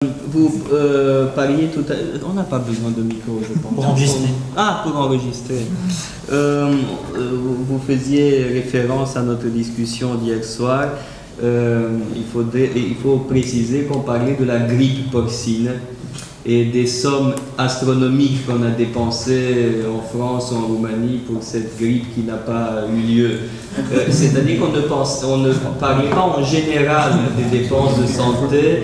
Vous parliez tout à l'heure, on n'a pas besoin de micro, je pense. Pour enregistrer. Ah, pour enregistrer. Vous faisiez référence à notre discussion d'hier soir. Il faut préciser qu'on parlait de la grippe porcine et des sommes astronomiques qu'on a dépensées en France ou en Roumanie pour cette grippe qui n'a pas eu lieu. C'est-à-dire qu'on ne parlait pas en général des dépenses de santé,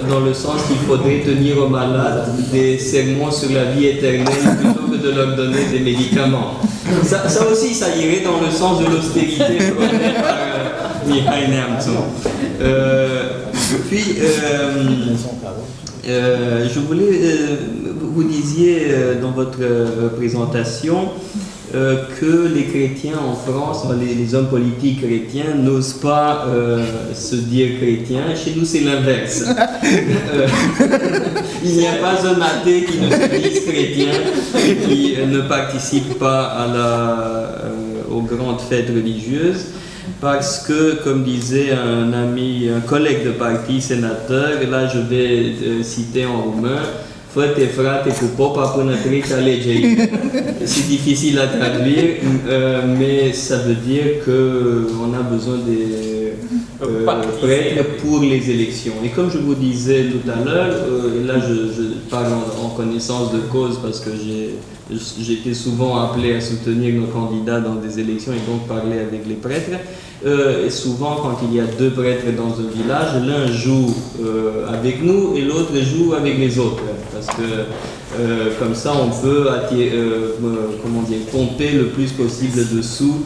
dans le sens qu'il faudrait tenir aux malades des sermons sur la vie éternelle plutôt que de leur donner des médicaments. Ça aussi, ça irait dans le sens de l'austérité prônée par Mihail Nemtsov. Puis, je voulais, vous disiez dans votre présentation que les chrétiens en France, les hommes politiques chrétiens, n'osent pas se dire chrétiens. Chez nous, c'est l'inverse. Il n'y a pas un athée qui ne se dise chrétien et qui ne participe pas aux grandes fêtes religieuses. Parce que, comme disait un ami, un collègue de parti sénateur, là je vais citer en roumain, Frate, frate, cu popa până trece alegeri. C'est difficile à traduire, mais ça veut dire qu'on a besoin des prêtres pour les élections. Et comme je vous disais tout à l'heure, là je parle en connaissance de cause parce que j'ai été souvent appelé à soutenir nos candidats dans des élections et donc parler avec les prêtres. Et souvent, quand il y a deux prêtres dans un village, l'un joue avec nous et l'autre joue avec les autres. Parce que comme ça, on peut pomper le plus possible de sous.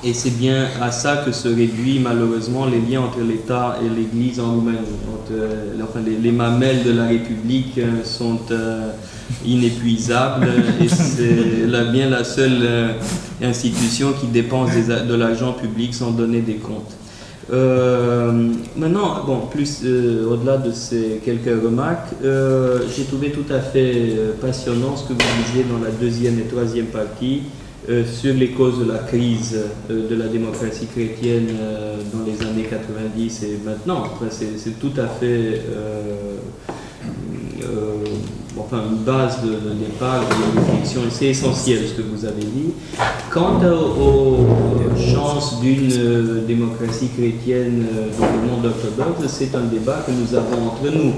Et c'est bien à ça que se réduit malheureusement les liens entre l'État et l'Église en Roumanie. Les mamelles de la République sont inépuisables et c'est bien la seule institution qui dépense de l'argent public sans donner des comptes. Maintenant, au-delà de ces quelques remarques, j'ai trouvé tout à fait passionnant ce que vous disiez dans la deuxième et troisième partie sur les causes de la crise de la démocratie chrétienne dans les années 90 et maintenant. C'est tout à fait une base de départ, de réflexion, et c'est essentiel ce que vous avez dit. Quant aux chances d'une démocratie chrétienne dans le monde orthodoxe, c'est un débat que nous avons entre nous.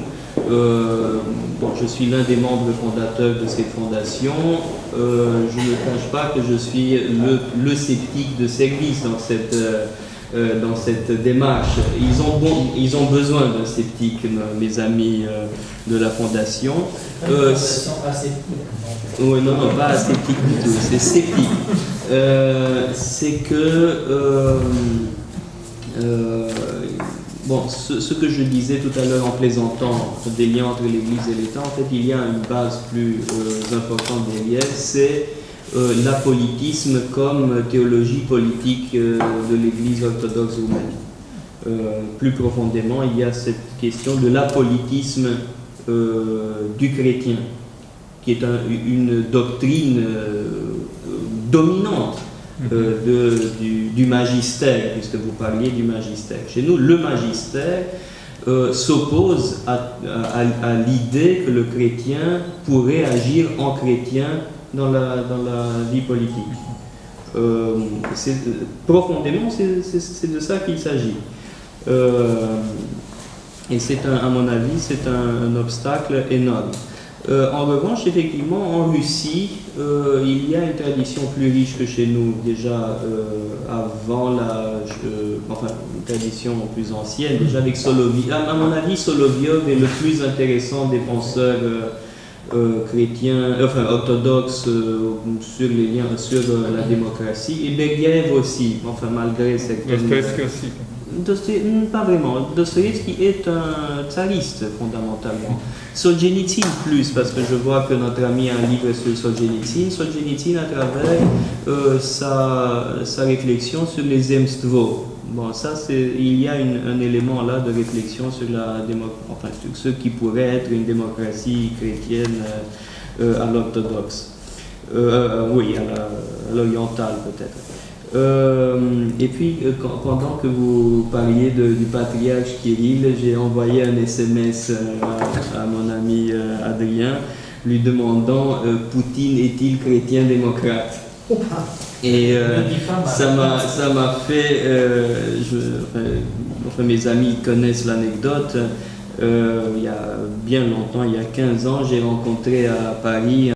Je suis l'un des membres fondateurs de cette fondation. Je ne cache pas que je suis le sceptique de service dans cette démarche. Ils ont besoin de sceptiques, mes amis de la fondation. Oui, non, pas asceptique du tout, c'est sceptique. C'est que ce que je disais tout à l'heure en plaisantant des liens entre l'Église et l'État, en fait, il y a une base plus importante derrière, c'est l'apolitisme comme théologie politique de l'Église orthodoxe roumaine. Plus profondément, il y a cette question de l'apolitisme du chrétien, qui est une doctrine dominante du magistère, puisque vous parliez du magistère. Chez nous, le magistère s'oppose à l'idée que le chrétien pourrait agir en chrétien dans la vie politique. Profondément, c'est de ça qu'il s'agit. Et à mon avis, c'est un obstacle énorme. En revanche, effectivement, en Russie, il y a une tradition plus riche que chez nous, déjà avant une tradition plus ancienne, déjà avec Solovyov. À mon avis, Solovyov est le plus intéressant des penseurs chrétiens, orthodoxes sur les liens, sur la démocratie, et Berdiaev aussi, malgré certaines... Dostoïevski aussi. Pas vraiment. Dostoïevski est un tsariste, fondamentalement. Solzhenitsyn plus, parce que je vois que notre ami a un livre sur Solzhenitsyn. Solzhenitsyn à travers sa réflexion sur les zemstvo. Il y a un élément là de réflexion sur sur ce qui pourrait être une démocratie chrétienne à l'orthodoxe. Oui, à l'orientale peut-être. Et puis, pendant que vous parliez du patriarche Kirill, j'ai envoyé un SMS à mon ami Adrien, lui demandant Poutine est-il chrétien-démocrate? Et ça m'a fait, enfin, mes amis connaissent l'anecdote, il y a bien longtemps, il y a 15 ans, j'ai rencontré à Paris